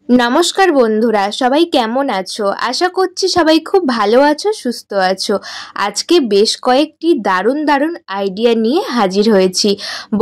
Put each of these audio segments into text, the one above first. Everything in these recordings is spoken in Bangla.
নমস্কার বন্ধুরা, সবাই কেমন আছো? আশা করছি সবাই খুব ভালো আছো, সুস্থ আছো। আজকে বেশ কয়েকটি দারুণ দারুণ আইডিয়া নিয়ে হাজির হয়েছি।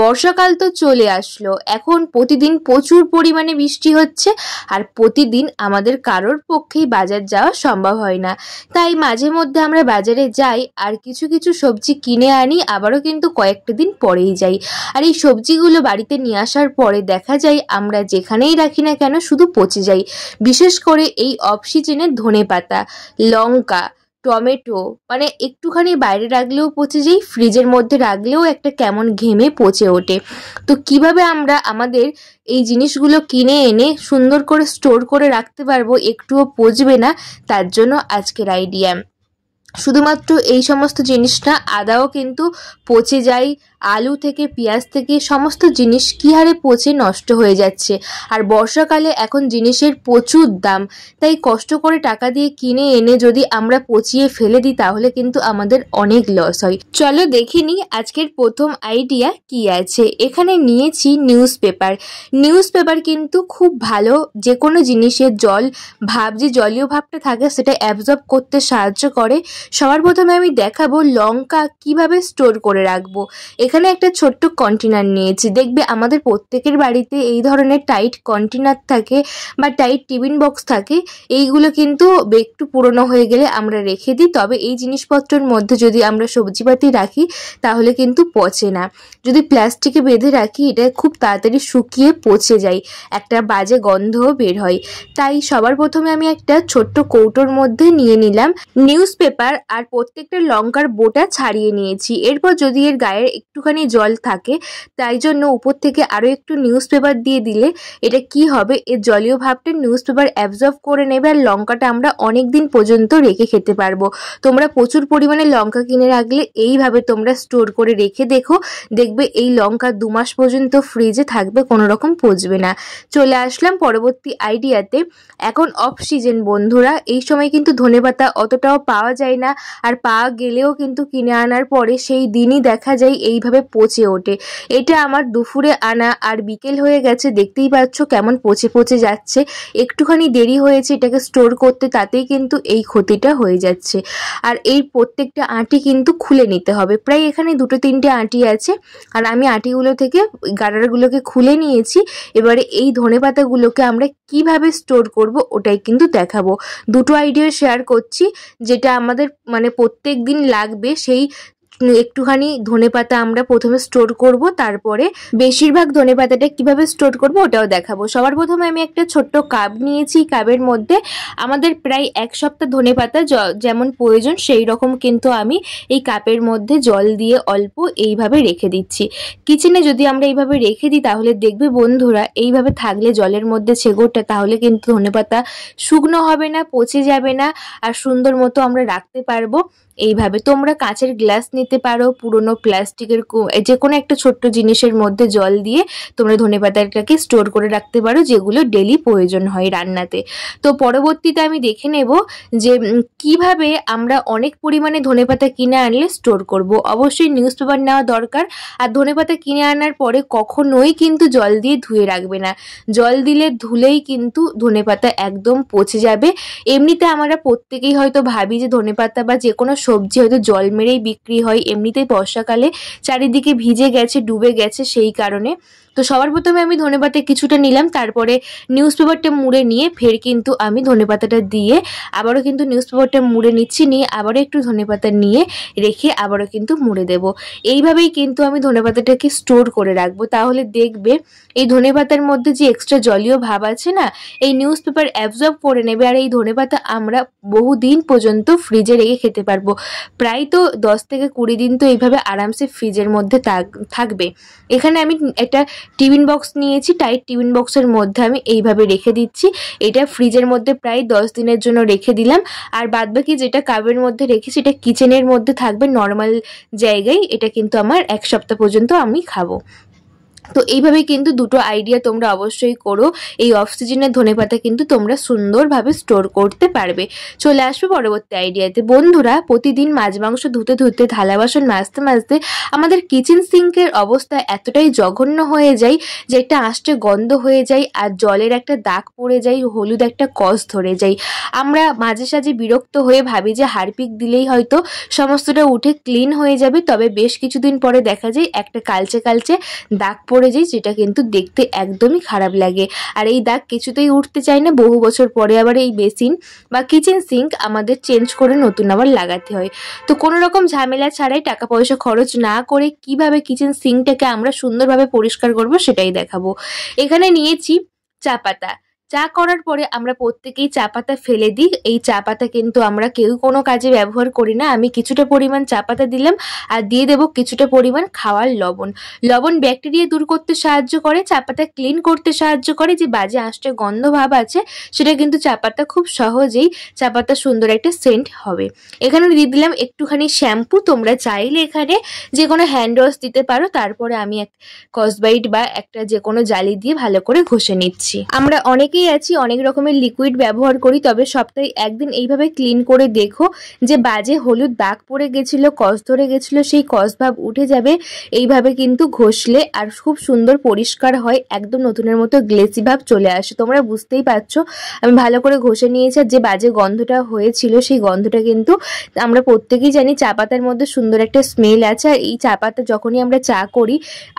বর্ষাকাল তো চলে আসলো, এখন প্রতিদিন প্রচুর পরিমাণে বৃষ্টি হচ্ছে, আর প্রতিদিন আমাদের কারোর পক্ষেই বাজার যাওয়া সম্ভব হয় না। তাই মাঝে মধ্যে আমরা বাজারে যাই আর কিছু কিছু সবজি কিনে আনি, আবারও কিন্তু কয়েকটা দিন পরেই যাই। আর এই সবজিগুলো বাড়িতে নিয়ে আসার পরে দেখা যায় আমরা যেখানেই রাখি না কেন শুধু পচে যায়। বিশেষ করে এই অফ সিজনে ধনেপাতা, লঙ্কা, টমেটো মানে একটুখানি বাইরে রাখলেও পচে যায়, ফ্রিজের মধ্যে রাখলেও একটা কেমন ঘেমে পচে ওঠে। তো কিভাবে আমরা আমাদের এই জিনিসগুলো কিনে এনে সুন্দর করে স্টোর করে রাখতে পারবো, একটুও পচবে না, তার জন্য আজকের আইডিয়া। শুধুমাত্র এই সমস্ত জিনিস না, আদাও কিন্তু পচে যায়। আলু থেকে পেঁয়াজ থেকে সমস্ত জিনিস কী হারে পচে নষ্ট হয়ে যাচ্ছে। আর বর্ষাকালে এখন জিনিসের প্রচুর দাম, তাই কষ্ট করে টাকা দিয়ে কিনে এনে যদি আমরা পচিয়ে ফেলে দিই তাহলে কিন্তু আমাদের অনেক লস হয়। চলো দেখে নিই আজকের প্রথম আইডিয়া কি আছে। এখানে নিয়েছি নিউজ পেপার। নিউজ পেপার কিন্তু খুব ভালো, যে কোনো জিনিসের যে জলীয় ভাবটা থাকে সেটা অ্যাবজর্ব করতে সাহায্য করে। সবার প্রথমে আমি দেখাবো লঙ্কা কিভাবে স্টোর করে রাখবো। এখানে একটা ছোট্ট কন্টেনার নিয়েছি। দেখবে আমাদের প্রত্যেকের বাড়িতে এই ধরনের টাইট কন্টেনার থাকে বা টাইট টিফিন বক্স থাকে। এইগুলো কিন্তু একটু পুরনো হয়ে গেলে আমরা রেখে দিই, তবে এই জিনিসপত্রের মধ্যে যদি আমরা সবজিপাতি রাখি তাহলে কিন্তু পচে না। যদি প্লাস্টিকে বেঁধে রাখি এটা খুব তাড়াতাড়ি শুকিয়ে পচে যায়, একটা বাজে গন্ধও বের হয়। তাই সবার প্রথমে আমি একটা ছোট্ট কৌটোর মধ্যে নিয়ে নিলাম নিউজ পেপার, আর প্রত্যেকটা লঙ্কার বোটা ছাড়িয়ে নিয়েছি। এরপর যদি এর গায়ে একটুখানি জল থাকে, তাই জন্য উপর থেকে আরও একটু নিউজ পেপার দিয়ে দিলে এটা কি হবে, এর জলীয় ভাবটা নিউজ পেপার অ্যাবজর্ব করে নেবে, আর লঙ্কাটা আমরা অনেক দিন পর্যন্ত রেখে খেতে পারবো। তোমরা প্রচুর পরিমাণে লঙ্কা কিনে রাখলে এইভাবে তোমরা স্টোর করে রেখে দেখো, দেখবে এই লঙ্কা 2 মাস পর্যন্ত ফ্রিজে থাকবে, কোনো রকম পচবে না। চলে আসলাম পরবর্তী আইডিয়াতে। এখন অফ সিজন বন্ধুরা, এই সময় কিন্তু ধনেপাতা অতটাও পাওয়া যায় না, আর পাওয়া গেলেও কিন্তু কিনে আনার পরে সেই দিনই দেখা যায় এইভাবে পচে ওঠে। এটা আমার দুপুরে আনা, আর বিকেল হয়ে গেছে, দেখতেই পাচ্ছ কেমন পচে পচে যাচ্ছে। একটুখানি দেরি হয়েছে এটাকে স্টোর করতে, তাতেই কিন্তু এই ক্ষতিটা হয়ে যাচ্ছে। আর এই প্রত্যেকটা আঁটি কিন্তু খুলে নিতে হবে। প্রায় এখানে 2-3টে আঁটি আছে, আর আমি আঁটিগুলো থেকে গাডারগুলোকে খুলে নিয়েছি। এবারে এই ধনেপাতাগুলোকে আমরা কিভাবে স্টোর করব ওটাই কিন্তু দেখাবো। দুটো আইডিয়া শেয়ার করছি, যেটা আমাদের মানে প্রত্যেক দিন লাগবে। সেই একটুখানি ধনেপাতা আমরা প্রথমে স্টোর করব, তারপরে বেশিরভাগ ধনেপাতাটা কিভাবে স্টোর করব ওটাও দেখাবো। সবার প্রথমে আমি একটা ছোট্ট কাপ নিয়েছি। কাপের মধ্যে আমাদের প্রায় 1 সপ্তাহ ধনেপাতা যেমন প্রয়োজন সেই রকম কিন্তু আমি এই কাপের মধ্যে জল দিয়ে অল্প এইভাবে রেখে দিচ্ছি। কিচেনে যদি আমরা এইভাবে রেখে দিই তাহলে দেখবে বন্ধুরা, এইভাবে থাকলে জলের মধ্যে ছেগোটা, তাহলে কিন্তু ধনেপাতা শুকনো হবে না, পচে যাবে না, আর সুন্দর মতো আমরা রাখতে পারবো। এইভাবে তোমরা কাঁচের গ্লাস নিতে পারো, পুরনো প্লাস্টিকের যে কোনো একটা ছোট্ট জিনিসের মধ্যে জল দিয়ে তোমরা ধনেপাতাটাকে স্টোর করে রাখতে পারো, যেগুলো ডেলি প্রয়োজন হয় রান্নাতে। তো পরবর্তীতে আমি দেখে নেব যে কিভাবে আমরা অনেক পরিমাণে ধনেপাতা কিনে আনলে স্টোর করব। অবশ্যই নিউজ পেপার নেওয়া দরকার। আর ধনেপাতা কিনে আনার পরে কখনোই কিন্তু জল দিয়ে ধুয়ে রাখবে না। জল দিলে ধুলেই কিন্তু ধনেপাতা একদম পচে যাবে। এমনিতে আমরা প্রত্যেকেই হয়তো ভাবি যে ধনেপাতা বা যে কোনো সবজি হয়তো জল মেরেই বিক্রি হয়, এমনিতেই বর্ষাকালে চারিদিকে ভিজে গেছে, ডুবে গেছে, সেই কারণে। তো সবার প্রথমে আমি ধনেপাতা কিছুটা নিলাম, তারপরে নিউজ পেপারটা মুড়ে নিয়ে ফের কিন্তু আমি ধনেপাতাটা দিয়ে আবারও কিন্তু নিউজ পেপারটা মুড়ে নিচ্ছি, নিয়ে আবারও একটু ধনেপাতা নিয়ে রেখে আবারও কিন্তু মুড়ে দেব। এইভাবেই কিন্তু আমি ধনেপাতাটাকে স্টোর করে রাখবো। তাহলে দেখবে এই ধনেপাতার মধ্যে যে এক্সট্রা জলীয় ভাব আছে না, এই নিউজ পেপার অ্যাবজর্ব করে নেবে, আর এই ধনেপাতা আমরা বহুদিন পর্যন্ত ফ্রিজে রেখে খেতে পারবো। প্রায় তো 10 থেকে 20 দিন তো এইভাবে আরামসে ফ্রিজের মধ্যে থাকবে। এখানে আমি একটা টিফিন বক্স নিয়েছি, টাইট টিফিন বক্সের মধ্যে আমি এইভাবে রেখে দিচ্ছি। এটা ফ্রিজের মধ্যে প্রায় 10 দিনের জন্য রেখে দিলাম। আর বাদবাকি যেটা কাপের মধ্যে রেখেছি এটা কিচেনের মধ্যে থাকবে নর্মাল জায়গায়। এটা কিন্তু আমার 1 সপ্তাহ পর্যন্ত আমি খাবো। তো এইভাবে কিন্তু দুটো আইডিয়া তোমরা অবশ্যই করো। এই অফ সিজনের ধনেপাতা কিন্তু তোমরা সুন্দরভাবে স্টোর করতে পারবে। চলে আসবে পরবর্তী আইডিয়াতে। বন্ধুরা, প্রতিদিন মাছ মাংস ধুতে ধুতে, থালা বাসন মাজতে মাজতে আমাদের কিচেন সিঙ্কের অবস্থা এতটাই জঘন্য হয়ে যায় যে একটা আষ্টে গন্ধ হয়ে যায়, আর জলের একটা দাগ পড়ে যায়, হলুদ একটা কস ধরে যায়। আমরা মাঝে সাঝে বিরক্ত হয়ে ভাবি যে হারপিক দিলেই হয়তো সমস্তটা উঠে ক্লিন হয়ে যাবে, তবে বেশ কিছুদিন পরে দেখা যায় একটা কালচে কালচে দাগ পড়ে যায়, যেটা কিন্তু দেখতে একদমই খারাপ লাগে। আর এই দাগ কিছুতেই উঠতে চায় না। বহু বছর পরে আবার এই বেসিন বা কিচেন সিঙ্ক আমাদের চেঞ্জ করে নতুন আবার লাগাতে হয়। তো কোনো রকম ঝামেলা ছাড়াই, টাকা পয়সা খরচ না করে কিভাবে কিচেন সিঙ্কটাকে আমরা সুন্দরভাবে পরিষ্কার করব সেটাই দেখাবো। এখানে নিয়েছি চা পাতা। চা করার পরে আমরা প্রত্যেকেই চা পাতা ফেলে দিই। এই চা পাতা কিন্তু আমরা কেউ কোনো কাজে ব্যবহার করি না। আমি কিছুটা পরিমাণ চা পাতা দিলাম, আর দিয়ে দেবো কিছুটা পরিমাণ খাওয়ার লবণ। লবণ ব্যাকটেরিয়া দূর করতে সাহায্য করে, চা পাতা ক্লিন করতে সাহায্য করে। যে বাজে আঁশটে গন্ধ ভাব আছে সেটা কিন্তু চা পাতা খুব সহজেই, চা পাতা সুন্দর একটা সেন্ট হবে। এখানে দিয়ে দিলাম একটুখানি শ্যাম্পু। তোমরা চাইলে এখানে যে কোনো হ্যান্ড ওয়াশ দিতে পারো। তারপরে আমি এক কসবাইট বা একটা যে কোনো জালি দিয়ে ভালো করে ঘষে নিচ্ছি। আমরা অনেকেই আছি অনেক রকমের লিকুইড ব্যবহার করি, তবে সপ্তাহে একদিন এইভাবে ক্লিন করে দেখো যে বাজে হলুদ দাগ পড়ে গেছিলো, কস ধরে গেছিলো, সেই কস ভাব উঠে যাবে। এইভাবে কিন্তু ঘষলে আর খুব সুন্দর পরিষ্কার হয়, একদম নতুনের মতো গ্লেসি ভাব চলে আসে। তোমরা বুঝতেই পারছো আমি ভালো করে ঘষে নিয়েছি। আর যে বাজে গন্ধটা হয়েছিল সেই গন্ধটা কিন্তু আমরা প্রত্যেকেই জানি চা পাতার মধ্যে সুন্দর একটা স্মেল আছে। আর এই চা পাতা যখনই আমরা চা করি,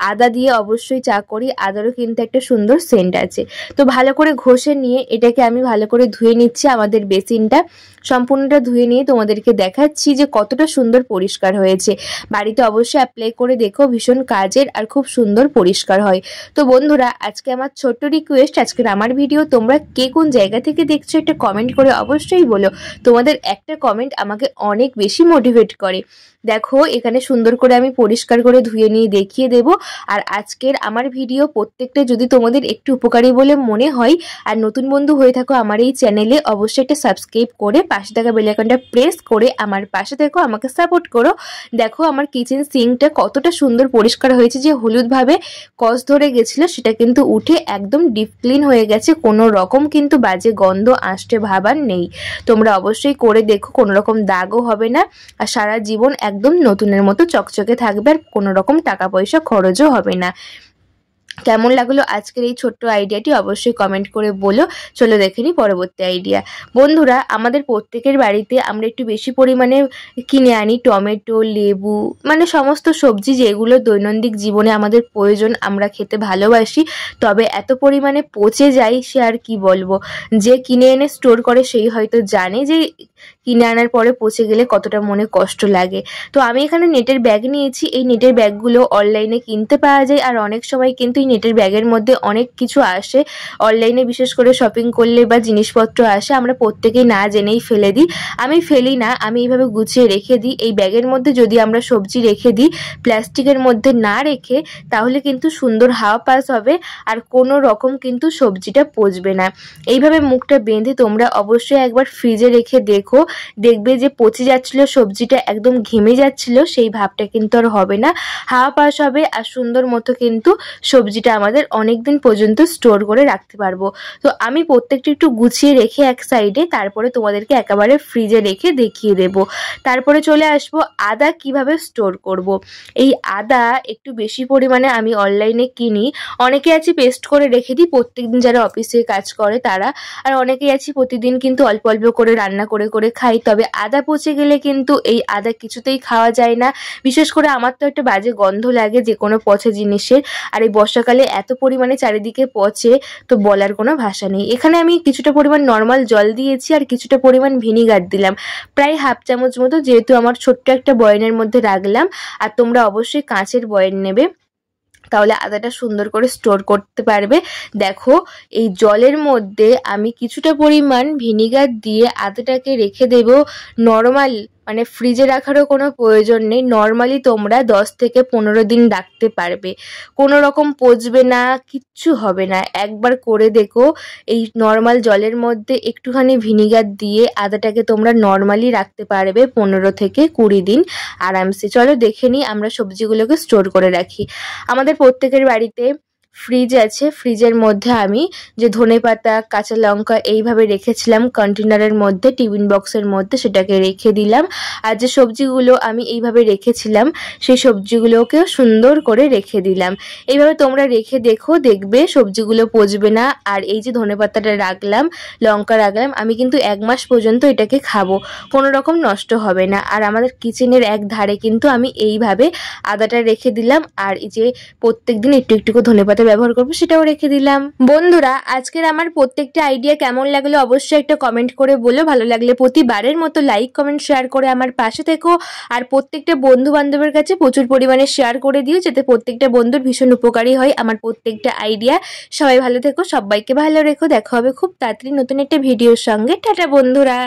আদা দিয়ে অবশ্যই চা করি, আদারও কিন্তু একটা সুন্দর সেন্ট আছে। তো ভালো করে ঘষে নিয়ে এটাকে আমি ভালো করে ধুয়ে নিচ্ছি। আমাদের বেসিনটা সম্পূর্ণটা ধুয়ে নিয়ে তোমাদেরকে দেখাচ্ছি যে কতটা সুন্দর পরিষ্কার হয়েছে। বাড়িতে অবশ্যই অ্যাপ্লাই করে দেখো, ভীষণ কাজের আর খুব সুন্দর পরিষ্কার হয়। তো বন্ধুরা, আজকে আমার ছোট্ট রিকোয়েস্ট, আজকের আমার ভিডিও তোমরা কে কোন জায়গা থেকে দেখছো একটা কমেন্ট করে অবশ্যই বলো। তোমাদের একটা কমেন্ট আমাকে অনেক বেশি মোটিভেট করে। দেখো এখানে সুন্দর করে আমি পরিষ্কার করে ধুয়ে নিয়ে দেখিয়ে দেব। আর আজকের আমার ভিডিও প্রত্যেকটা যদি তোমাদের একটু উপকারী বলে মনে হয়, আর নতুন বন্ধু হয়ে থাকো আমার এই চ্যানেলে, অবশ্যই একটা সাবস্ক্রাইব করে পাশে থাকা বেল আইকনটা প্রেস করে আমার পাশে থেকো, আমাকে সাপোর্ট করো। দেখো আমার কিচেন সিঙ্কটা কতটা সুন্দর পরিষ্কার হয়েছে। যে হলুদভাবে কস ধরে গেছিলো সেটা কিন্তু উঠে একদম ডিপ ক্লিন হয়ে গেছে। কোনো রকম কিন্তু বাজে গন্ধ আঁশটে ভাব আর নেই। তোমরা অবশ্যই করে দেখো, কোনো রকম দাগও হবে না, আর সারা জীবন একদম নতুনের মতো চকচকে থাকবে, আর কোনো রকম টাকা পয়সা খরচও হবে না। কেমন লাগলো আজকের এই ছোট্ট আইডিয়াটি অবশ্যই কমেন্ট করে বলো। চলো দেখে নিই পরবর্তী আইডিয়া। বন্ধুরা, আমাদের প্রত্যেকের বাড়িতে আমরা একটু বেশি পরিমাণে কিনে আনি টমেটো, লেবু, মানে সমস্ত সবজি যেগুলো দৈনন্দিন জীবনে আমাদের প্রয়োজন, আমরা খেতে ভালোবাসি। তবে এত পরিমাণে পচে যায় সে আর কি বলবো। যে কিনে এনে স্টোর করে সেই হয়তো জানে যে কিনে আনার পরে পচে গেলে কতটা মনে কষ্ট লাগে। তো আমি এখানে নেটের ব্যাগ নিয়েছি। এই নেটের ব্যাগগুলো অনলাইনে কিনতে পাওয়া যায়, আর অনেক সময় কিন্তু এই নেটের ব্যাগের মধ্যে অনেক কিছু আসে। অনলাইনে বিশেষ করে শপিং করলে বা জিনিসপত্র আসে, আমরা প্রত্যেকেই না জেনেই ফেলে দিই। আমি ফেলি না, আমি এইভাবে গুছিয়ে রেখে দিই। এই ব্যাগের মধ্যে যদি আমরা সবজি রেখে দিই, প্লাস্টিকের মধ্যে না রেখে, তাহলে কিন্তু সুন্দর হাওয়া পাস হবে, আর কোনো রকম কিন্তু সবজিটা পচবে না। এইভাবে মুখটা বেঁধে তোমরা অবশ্যই একবার ফ্রিজে রেখে দেখো, দেখবে যে পচে যাচ্ছিল সবজিটা, একদম ঘেমে যাচ্ছিল, সেই ভাবটা কিন্তু আর হবে না। হাওয়া পাস হবে, আর সুন্দর মতো কিন্তু সবজিটা আমাদের অনেক দিন পর্যন্ত স্টোর করে রাখতে পারবো। তো আমি প্রত্যেকটা একটু গুছিয়ে রেখে এক সাইডে, তারপরে তোমাদেরকে একেবারে ফ্রিজে রেখে দেখিয়ে দেব। তারপরে চলে আসবো আদা কিভাবে স্টোর করব। এই আদা একটু বেশি পরিমাণে আমি অনলাইনে কিনি। অনেকে আছে পেস্ট করে রেখে দিই প্রত্যেকদিন, যারা অফিসে কাজ করে তারা। আর অনেকেই আছে প্রতিদিন কিন্তু অল্প অল্প করে রান্না করে করে খাই। তবে আদা পচে গেলে কিন্তু এই আদা কিছুতেই খাওয়া যায় না। বিশেষ করে আমার তো একটা বাজে গন্ধ লাগে যে কোনো পচা জিনিসের। আর এই বর্ষাকালে এত পরিমাণে চারিদিকে পচে, তো বলার কোনো ভাষা নেই। এখানে আমি কিছুটা পরিমাণ নর্মাল জল দিয়েছি, আর কিছুটা পরিমাণ ভিনিগার দিলাম, প্রায় হাফ চামচ মতো, যেহেতু আমার ছোট্ট একটা বয়ানের মধ্যে রাখলাম। আর তোমরা অবশ্যই কাঁচের বয়ান নেবে, তাহলে আদাটা সুন্দর করে স্টোর করতে পারবে। দেখো এই জলের মধ্যে আমি কিছুটা পরিমাণ ভিনিগার দিয়ে আদাটাকে রেখে দেব নর্মাল মানে ফ্রিজে রাখারও কোনো প্রয়োজন নেই। নর্মালি তোমরা 10 থেকে 15 দিন রাখতে পারবে, কোনো রকম পচবে না, কিচ্ছু হবে না। একবার করে দেখো। এই নর্মাল জলের মধ্যে একটুখানি ভিনিগার দিয়ে আদাটাকে তোমরা নর্মালি রাখতে পারবে 15 থেকে 20 দিন আরামসে। চলো দেখে নিই আমরা সবজিগুলোকে স্টোর করে রাখি। আমাদের প্রত্যেকের বাড়িতে ফ্রিজ আছে। ফ্রিজের মধ্যে আমি যে ধনেপাতা, কাঁচা লঙ্কা এইভাবে রেখেছিলাম কন্টেনারের মধ্যে, টিফিন বক্সের মধ্যে, সেটাকে রেখে দিলাম। আর যে সবজিগুলো আমি এইভাবে রেখেছিলাম সেই সবজিগুলোকেও সুন্দর করে রেখে দিলাম। এইভাবে তোমরা রেখে দেখো, দেখবে সবজিগুলো পচবে না। আর এই যে ধনেপাতাটা রাখলাম, লঙ্কা রাখলাম, আমি কিন্তু 1 মাস পর্যন্ত এটাকে খাবো, কোনো রকম নষ্ট হবে না। আর আমাদের কিচেনের এক ধারে কিন্তু আমি এইভাবে আদাটা রেখে দিলাম, আর এই যে প্রত্যেকদিন একটু একটু করে ধনেপাতা ব্যবহার করবো সেটাও রেখে দিলাম। বন্ধুরা, আজকের আমার প্রত্যেকটা আইডিয়া কেমন লাগলো অবশ্যই একটা কমেন্ট করে বলো। ভালো লাগলে প্রতিবারের মতো লাইক, কমেন্ট, শেয়ার করে আমার পাশে থেকো। আর প্রত্যেকটা বন্ধু বান্ধবের কাছে প্রচুর পরিমাণে শেয়ার করে দিও, যাতে প্রত্যেকটা বন্ধুর ভীষণ উপকারী হয় আমার প্রত্যেকটা আইডিয়া। সবাই ভালো থেকো, সবাইকে ভালো রেখো। দেখা হবে খুব তাড়াতাড়ি নতুন একটা ভিডিওর সঙ্গে। টাটা বন্ধুরা।